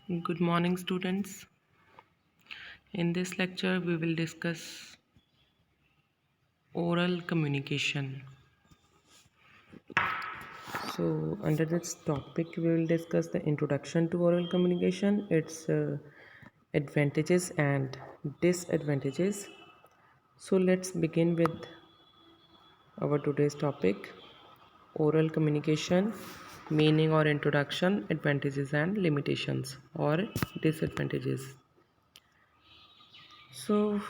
Good morning, students. In this lecture, we will discuss oral communication. So, under this topic, we will discuss the introduction to oral communication, its advantages and disadvantages. So, let's begin with our today's topic oral communication, meaning or introduction, advantages and limitations or disadvantages. So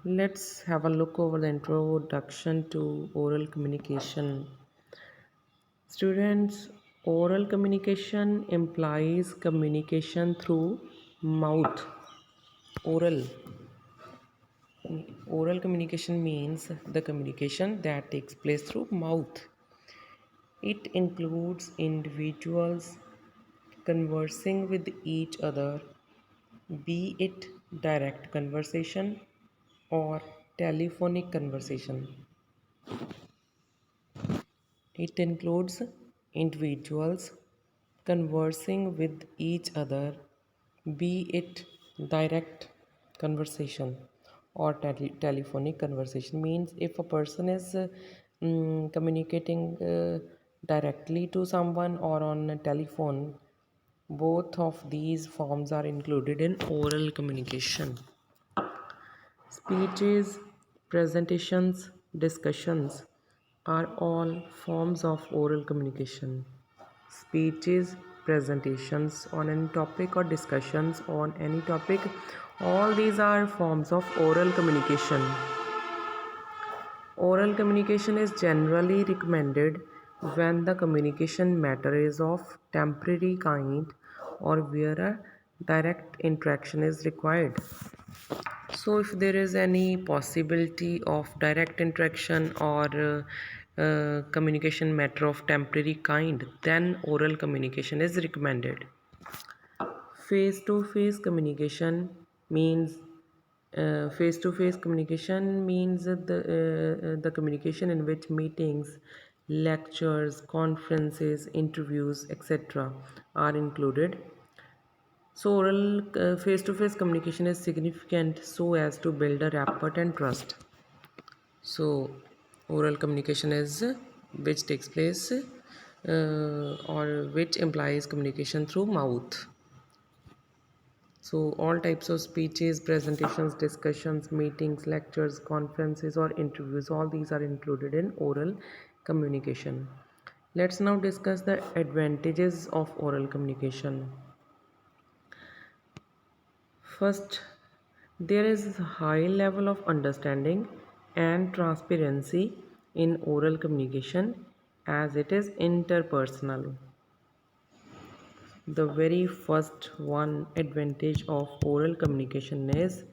let's have a look over the introduction to oral communication. Students, oral communication implies communication through mouth. Oral. Oral communication means the communication that takes place through mouth. It includes individuals conversing with each other, be it direct conversation or telephonic conversation. It includes individuals conversing with each other, be it direct conversation or telephonic conversation. Means if a person is communicating directly to someone or on a telephone, both of these forms are included in oral communication. Speeches, presentations, discussions are all forms of oral communication. Speeches, presentations on any topic or discussions on any topic, all these are forms of oral communication. Oral communication is generally recommended when the communication matter is of temporary kind or where a direct interaction is required. So, if there is any possibility of direct interaction or communication matter of temporary kind, then oral communication is recommended. Face to face communication means face to face communication means the communication in which meetings, lectures, conferences, interviews, etc. are included. So, oral face to face communication is significant so as to build a rapport and trust. So, oral communication is which takes place or which implies communication through mouth. So, all types of speeches, presentations, discussions, meetings, lectures, conferences, or interviews, all these are included in oral communication. Let's now discuss the advantages of oral communication. First, there is a high level of understanding and transparency in oral communication as it is interpersonal. The very first one advantage of oral communication is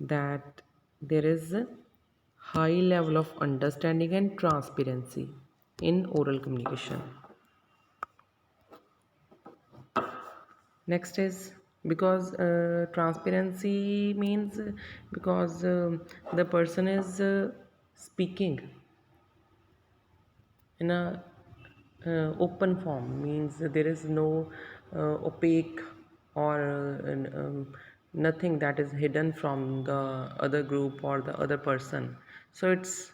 that there is a high level of understanding and transparency in oral communication. Next is because transparency means because the person is speaking in a open form, means there is no opaque or nothing that is hidden from the other group or the other person. So it's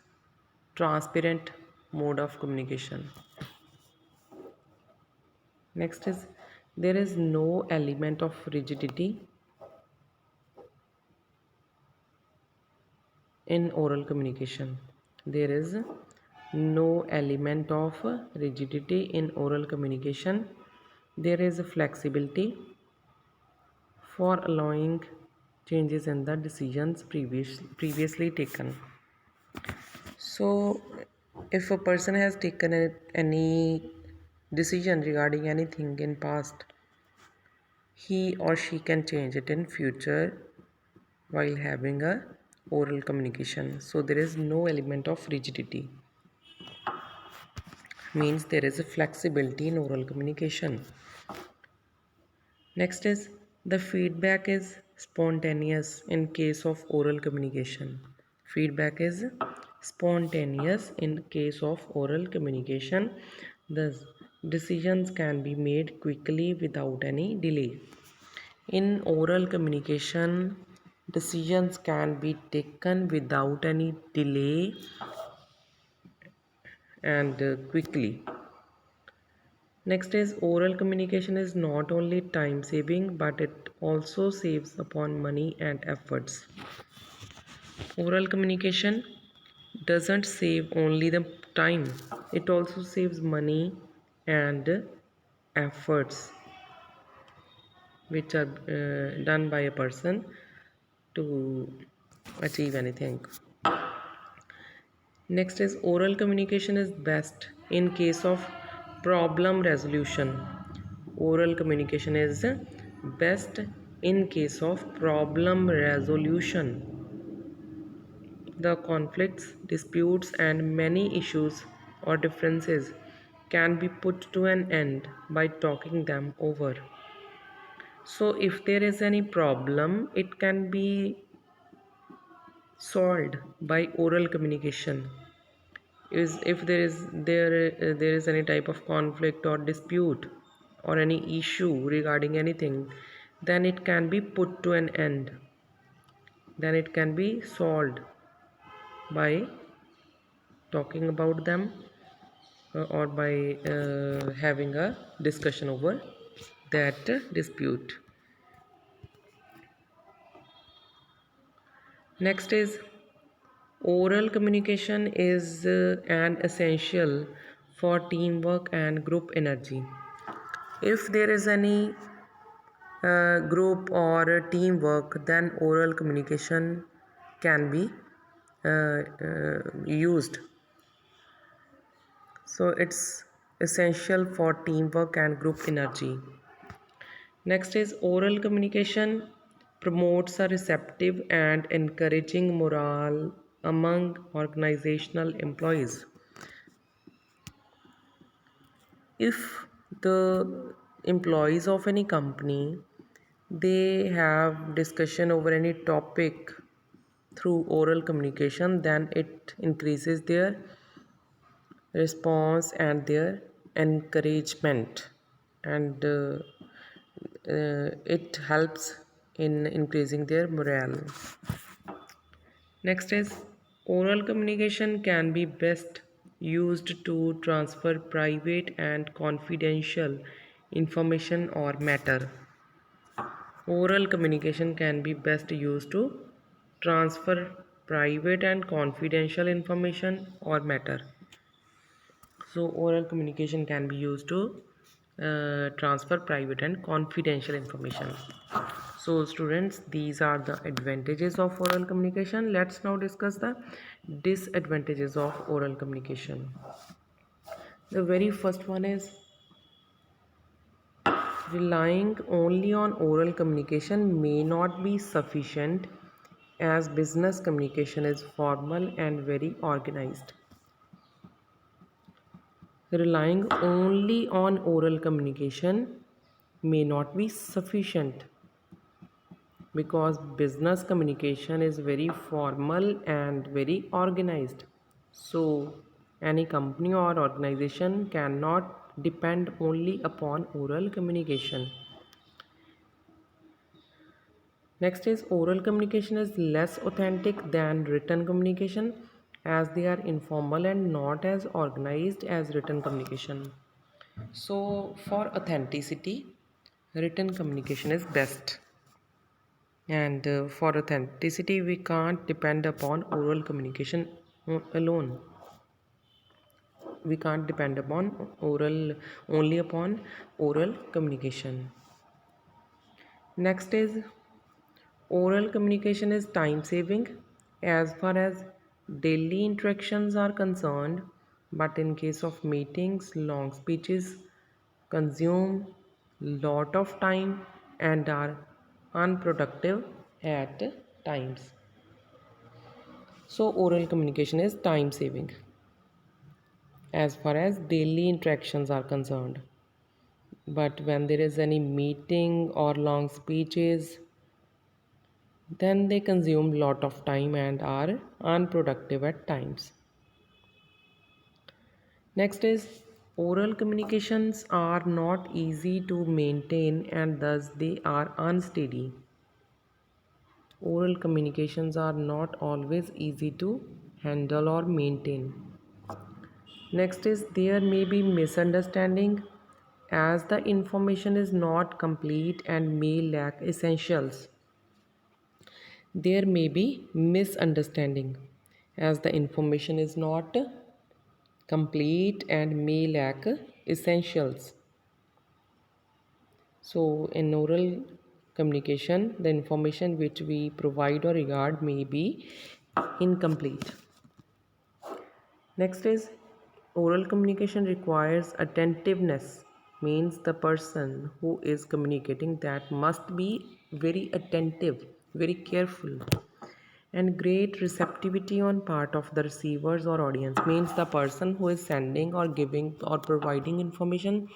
transparent mode of communication. Next is there is no element of rigidity in oral communication. There is no element of rigidity in oral communication. There is a flexibility for allowing changes in the decisions previously taken. So, if a person has taken any decision regarding anything in past, he or she can change it in future while having a oral communication. So there is no element of rigidity, means there is a flexibility in oral communication. Next is the feedback is spontaneous in case of oral communication. Feedback is spontaneous in case of oral communication. Thus, decisions can be made quickly without any delay. In oral communication, decisions can be taken without any delay and quickly. Next is oral communication is not only time saving but it also saves upon money and efforts. Oral communication doesn't save only the time, it also saves money and efforts which are done by a person to achieve anything. Next is oral communication is best in case of problem resolution. Oral communication is best in case of problem resolution. The conflicts, disputes, and many issues or differences can be put to an end by talking them over. So, if there is any problem, it can be solved by oral communication. Is if there is any type of conflict or dispute or any issue regarding anything, then it can be put to an end, then it can be solved by talking about them or by having a discussion over that dispute. Next is oral communication is an essential for teamwork and group energy. If there is any group or teamwork, then oral communication can be used. So it's essential for teamwork and group energy. Next is oral communication promotes a receptive and encouraging morale among organizational employees. If the employees of any company they have discussion over any topic through oral communication, then it increases their response and their encouragement, and it helps in increasing their morale. Next is oral communication can be best used to transfer private and confidential information or matter. Oral communication can be best used to transfer private and confidential information or matter. So, oral communication can be used to transfer private and confidential information. So, students, these are the advantages of oral communication. Let's now discuss the disadvantages of oral communication. The very first one is relying only on oral communication may not be sufficient as business communication is formal and very organized. Relying only on oral communication may not be sufficient because business communication is very formal and very organized. So, any company or organization cannot depend only upon oral communication. Next is oral communication is less authentic than written communication as they are informal and not as organized as written communication. So, for authenticity, written communication is best. And for authenticity, we can't depend upon oral communication alone. We can't depend upon oral only upon oral communication. Next is oral communication is time saving as far as daily interactions are concerned, but in case of meetings, long speeches consume lot of time and are unproductive at times. So, oral communication is time saving as far as daily interactions are concerned. But when there is any meeting or long speeches, then they consume lot of time and are unproductive at times. Next is Oral communications are not easy to maintain and thus they are unsteady. Oral communications are not always easy to handle or maintain. Next is there may be misunderstanding as the information is not complete and may lack essentials. There may be misunderstanding as the information is not complete and may lack essentials. So, in oral communication, the information which we provide or regard may be incomplete. Next is oral communication requires attentiveness, means the person who is communicating that must be very attentive, very careful, and great receptivity on part of the receivers or audience, means the person who is sending or giving or providing information,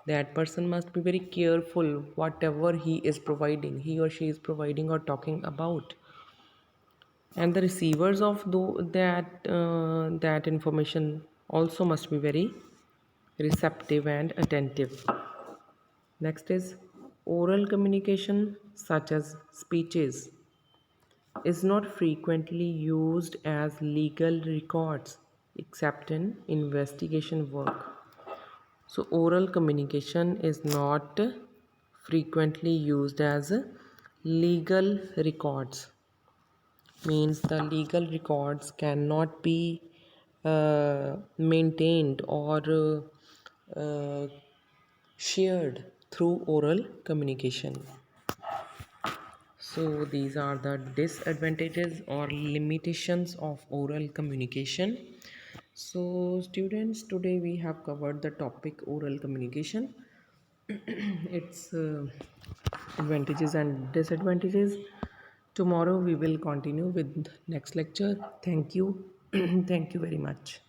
that person must be very careful whatever he or she is providing or talking about, and the receivers of that information also must be very receptive and attentive. Next is oral communication such as speeches is not frequently used as legal records except in investigation work. So oral communication is not frequently used as legal records, means the legal records cannot be maintained or shared through oral communication. So these are the disadvantages or limitations of oral communication. So students, today we have covered the topic oral communication, its advantages and disadvantages. Tomorrow we will continue with next lecture. Thank you. Thank you very much.